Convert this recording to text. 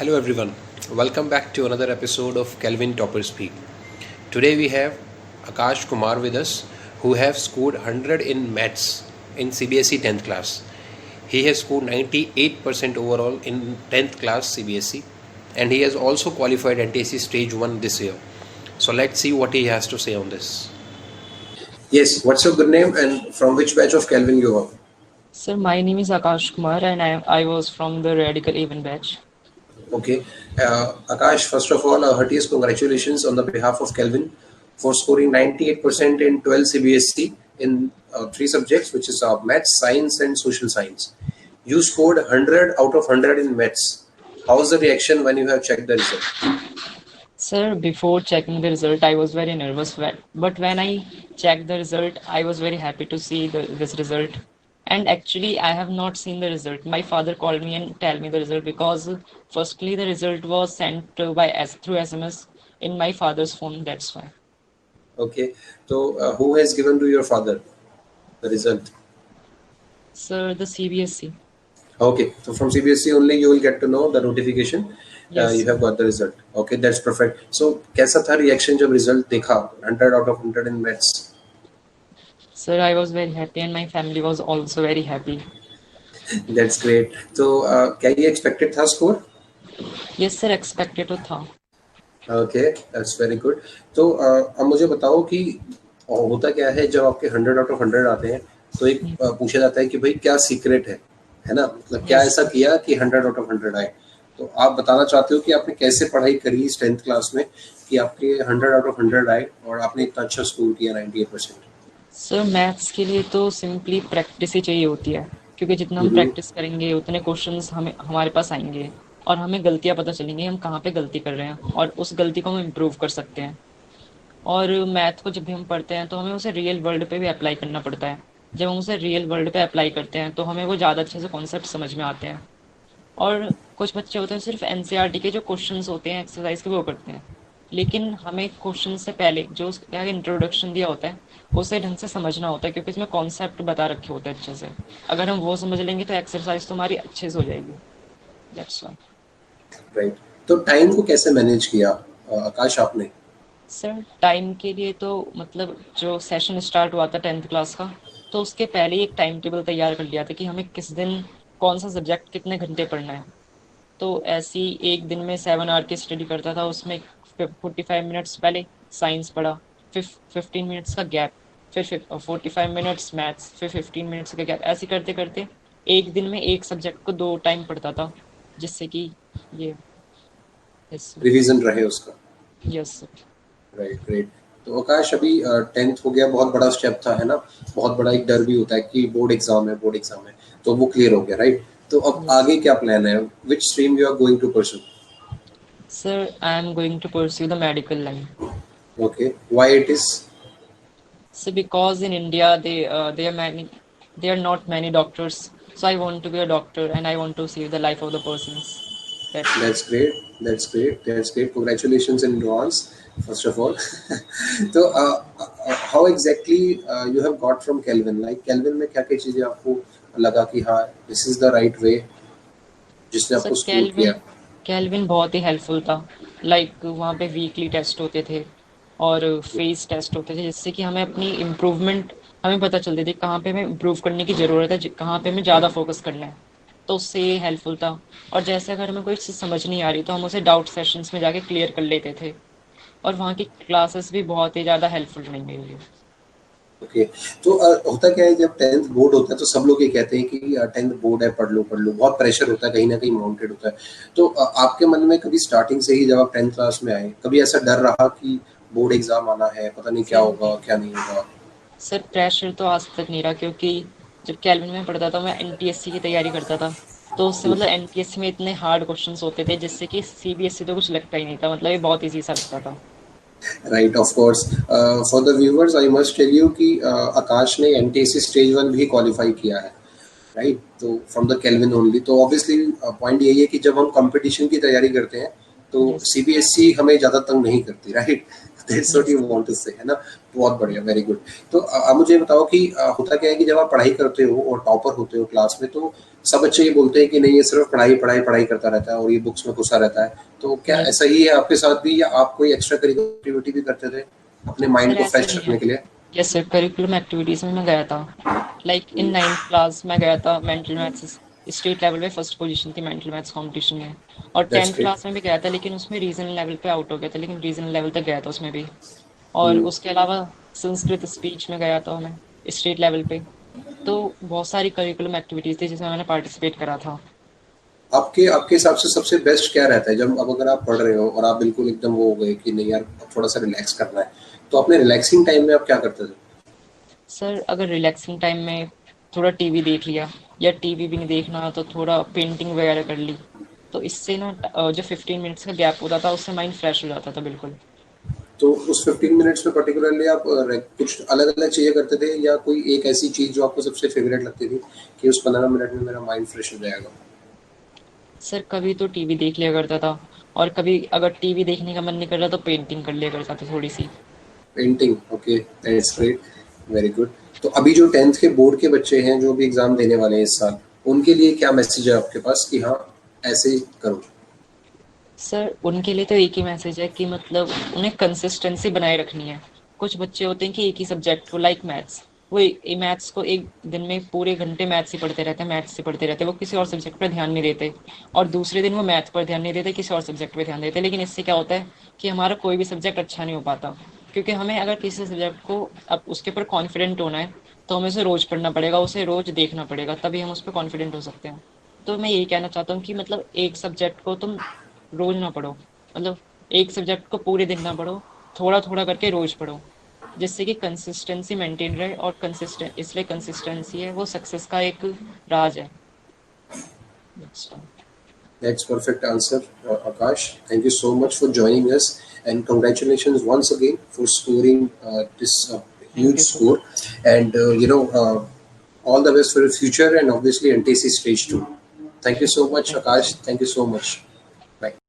Hello everyone, welcome back to another episode of Kelvin Topper Speak. Today we have Akash Kumar with us who have scored 100 in maths in CBSE 10th class. He has scored 98% overall in 10th class CBSE and he has also qualified NTSC stage 1 this year. So let's see what he has to say on this. Yes, what's your good name and from which batch of Kelvin you are? Sir, my name is Akash Kumar and I was from the Radical Even batch. Okay. Akash, first of all, heartiest congratulations on the behalf of Kelvin for scoring 98% in 12 CBSE in three subjects, which is maths, science, and social science. You scored 100 out of 100 in maths. How was the reaction when you have checked the result? Sir, before checking the result, I was very nervous, but when I checked the result, I was very happy to see this result. And actually, I have not seen the result. My father called me and tell me the result because firstly, the result was sent through SMS in my father's phone. That's why. Okay. So, who has given to your father the result? Sir, the CBSE. Okay. So from CBSE only you will get to know the notification. Yes. You have got the result. Okay, that's perfect. So, कैसा था reaction जब result देखा 100 out of 100 in maths? Sir, I was very happy and my family was also very happy. That's great. So, क्या ये expected था score? Yes, sir, expected to था. Okay, that's very good. तो अब मुझे बताओ कि होता क्या है जब आपके 100 out of 100 आते हैं तो एक पूछा जाता है कि भाई क्या सीक्रेट है ना, मतलब क्या ऐसा किया कि 100 out of 100 आए. तो आप बताना चाहते हो कि आपने कैसे पढ़ाई करी इस 10th क्लास में कि आपके 100 out of 100 आए और आपने इतना अच्छा स्कोर किया 98%. सर मैथ्स के लिए तो सिंपली प्रैक्टिस ही चाहिए होती है, क्योंकि जितना हम प्रैक्टिस करेंगे उतने क्वेश्चंस हमारे पास आएंगे और हमें गलतियां पता चलेंगी हम कहाँ पे गलती कर रहे हैं और उस गलती को हम इम्प्रूव कर सकते हैं. और मैथ को जब भी हम पढ़ते हैं तो हमें उसे रियल वर्ल्ड पे भी अप्लाई करना पड़ता है. जब हम उसे रियल वर्ल्ड पे अप्लाई करते हैं तो हमें वो ज़्यादा अच्छे से कॉन्सेप्ट समझ में आते हैं. और कुछ बच्चे होते हैं सिर्फ एनसीईआरटी के जो क्वेश्चंस होते हैं एक्सरसाइज के वो करते हैं, लेकिन हमें क्वेश्चन से पहले जो उसका इंट्रोडक्शन दिया होता है उसे ढंग से समझना होता है, क्योंकि इसमें कॉन्सेप्ट बता रखे होते हैं अच्छे से. अगर हम वो समझ लेंगे तो एक्सरसाइज तो हमारी अच्छे से हो जाएगी. That's why. राइट. तो टाइम को कैसे मैनेज किया आकाश आपने? सर टाइम के लिए तो मतलब जो सेशन स्टार्ट हुआ था 10th क्लास का, तो उसके पहले ही एक टाइम टेबल तैयार कर लिया था कि हमें किस दिन कौन सा सब्जेक्ट कितने घंटे पढ़ना है. तो ऐसी एक दिन में 7 आवर की स्टडी करता था. उसमें 45 मिनट्स पहले साइंस पढ़ा, फिर 15 मिनट्स का गैप, फिर 45 मिनट्स मैथ्स, फिर 15 मिनट्स का गैप. ऐसे करते करते एक दिन में एक सब्जेक्ट को 2 टाइम पढ़ता था, जिससे कि ये रिवीजन रहे उसका. Yes sir. Right, great. तो आकाश अभी 10th हो गया, बहुत बड़ा स्टेप था, है ना. बहुत बड़ा एक डर भी होता है कि बोर्ड एग्जाम है, तो वो क्लियर हो गया, राइट. तो अब आगे क्या प्लान है? Which stream you are going to pursue? Sir I am going to pursue the medical line. Okay, why it is? So because in India there are not many doctors, so I want to be a doctor and I want to save the life of the persons. That's great. Congratulations in advance, first of all. So how exactly you have got from Kelvin? Like Kelvin में क्या क्या चीजें आपको लगा कि हाँ this is the right way जिसने आपको स्कूल किया? Kelvin बहुत ही हेल्पफुल था. लाइक वहाँ पे वीकली टेस्ट होते थे और फेस टेस्ट होते थे, जिससे कि हमें अपनी इम्प्रूवमेंट हमें पता चलती थी कहाँ पे हमें इम्प्रूव करने की ज़रूरत है, कहाँ पे हमें ज़्यादा फोकस करना है. तो उससे ये हेल्पफुल था. और जैसे अगर हमें कोई चीज़ समझ नहीं आ रही तो हम उसे डाउट सेशंस में जाके क्लियर कर लेते थे. और वहाँ की क्लासेस भी बहुत ही ज़्यादा हेल्पफुल रही मेरे लिए. ओके. तो होता क्या है जब 10th बोर्ड होता है तो सब लोग ये कहते हैं कि 10th बोर्ड है, पढ़ लो, बहुत प्रेशर होता है, कहीं ना कहीं माउंटेड होता है. तो आपके मन में कभी स्टार्टिंग से ही जब आप 10th क्लास में आए कभी ऐसा डर रहा कि बोर्ड एग्जाम आना है, पता नहीं क्या होगा क्या नहीं होगा? सर प्रेशर तो आज तक नहीं रहा, क्योंकि जब कैल्विन में पढ़ता था मैं एनटीएससी की तैयारी करता था. तो उससे मतलब एनटीएससी में इतने हार्ड क्वेश्चंस होते थे जिससे कि सीबीएसई तो कुछ लगता ही नहीं था, मतलब ये बहुत ईजी सा लगता था. Right, of course. For the viewers I must tell you कि आकाश ने एनटीएससी स्टेज 1 भी क्वालिफाई किया है, राइट. तो फ्रॉम द केल्विन ओनली. तो ऑब्वियसली पॉइंट यही है कि जब हम कंपटीशन की तैयारी करते हैं तो सीबीएसई हमें ज़्यादा तंग नहीं करती, right. That's what yes. You want to say, है ना? बहुत बढ़िया, वेरी गुड। तो अब मुझे बताओ कि होता क्या है कि जब आप पढ़ाई करते हो और टॉपर होते हो क्लास में, तो सब बच्चे ये बोलते हैं कि नहीं, ये सिर्फ पढ़ाई पढ़ाई पढ़ाई करता रहता है और ये बुक्स में घुसा रहता है। तो क्या यस। ऐसा ही है आपके साथ भी, या आप कोई एक्स्ट्रा करिकुलर एक्टिविटी भी करते थे अपने माइंड सर को ऐसा फ्रेश नहीं है। रखने के लिए? यस सर, करिकुलम एक्टिविटीज में मैं गया था। लाइक इन 9th क्लास में गया था मेंटल मैथ्स, स्टेट लेवल पे फर्स्ट पोजीशन थी मेंटल मैथ्स कंपटीशन में। और दैट्स 10th ग्रेट। क्लास में भी गया था, लेकिन उसमें रीजनल लेवल पे आउट हो गया था, लेकिन रीजनल लेवल तक गया था उसमें भी। और उसके अलावा संस्कृत स्पीच में गया था मैं, स्टेट लेवल पे। तो बहुत सारी करिकुलम एक्टिविटीज थी जिसमें मैंने पार्टिसिपेट करा था। आपके आपके हिसाब से सबसे बेस्ट क्या रहता है जब, अब अगर आप पढ़ रहे हो और आप बिल्कुल एकदम वो हो गए कि नहीं यार अब थोड़ा सा रिलैक्स करना है, तो अपने रिलैक्सिंग टाइम में आप क्या करते थे? सर अगर रिलैक्सिंग टाइम में थोड़ा टीवी देख लिया, या टीवी भी नहीं देखना तो थोड़ा पेंटिंग वगैरह कर ली, तो इससे ना जो 15 मिनट्स का गैप होता था उससे माइंड फ्रेश हो जाता था बिल्कुल। तो उस 15 मिनट्स में पर्टिकुलरली आप कुछ अलग अलग चीजें करते थे, या कोई एक ऐसी चीज जो आपको सबसे फेवरेट लगती थी कि उस 15 मिनट में मेरा माइंड फ्रेश हो जाएगा? सर कभी तो टीवी देख लिया करता था, और कभी अगर टीवी देखने का मन नहीं कर रहा तो पेंटिंग कर लिया करता था थोड़ी सी। Painting, okay, yes that's sir. Great, very good. तो अभी जो 10th के बोर्ड के बच्चे हैं जो भी एग्जाम देने वाले हैं इस साल, उनके लिए क्या मैसेज है आपके पास कि हाँ ऐसे ही करो? सर उनके लिए तो एक ही मैसेज है कि मतलब उन्हें कंसिस्टेंसी बनाए रखनी है। कुछ बच्चे होते हैं कि एक ही सब्जेक्ट को, लाइक मैथ्स, वो मैथ्स को एक दिन में पूरे घंटे मैथ्स ही पढ़ते रहते हैं, मैथ्स ही पढ़ते रहते हैं, वो किसी और सब्जेक्ट पर ध्यान नहीं देते। और दूसरे दिन वो मैथ पर ध्यान नहीं देते, किसी और सब्जेक्ट पर ध्यान देते। लेकिन इससे क्या होता है कि हमारा कोई भी सब्जेक्ट अच्छा नहीं हो पाता। क्योंकि हमें अगर किसी सब्जेक्ट को अब उसके ऊपर कॉन्फिडेंट होना है, तो हमें उसे रोज पढ़ना पड़ेगा, उसे रोज देखना पड़ेगा, तभी हम उस पर कॉन्फिडेंट हो सकते हैं। तो मैं यही कहना चाहता हूँ कि मतलब एक सब्जेक्ट को तुम रोज ना पढ़ो, मतलब एक सब्जेक्ट को पूरे दिन ना पढ़ो, थोड़ा थोड़ा करके रोज पढ़ो, जिससे कि कंसिस्टेंसी मेंटेन रहे। और कंसिस्टेंट इसलिए कंसिस्टेंसी है वो सक्सेस का एक राज है। अच्छा। That's perfect answer, Akash. Thank you so much for joining us, and congratulations once again for scoring this thank huge you sir. score. And all the best for the future, and obviously NTC Stage 2. Thank you so much, thank you Akash. Sir. Thank you so much. Bye.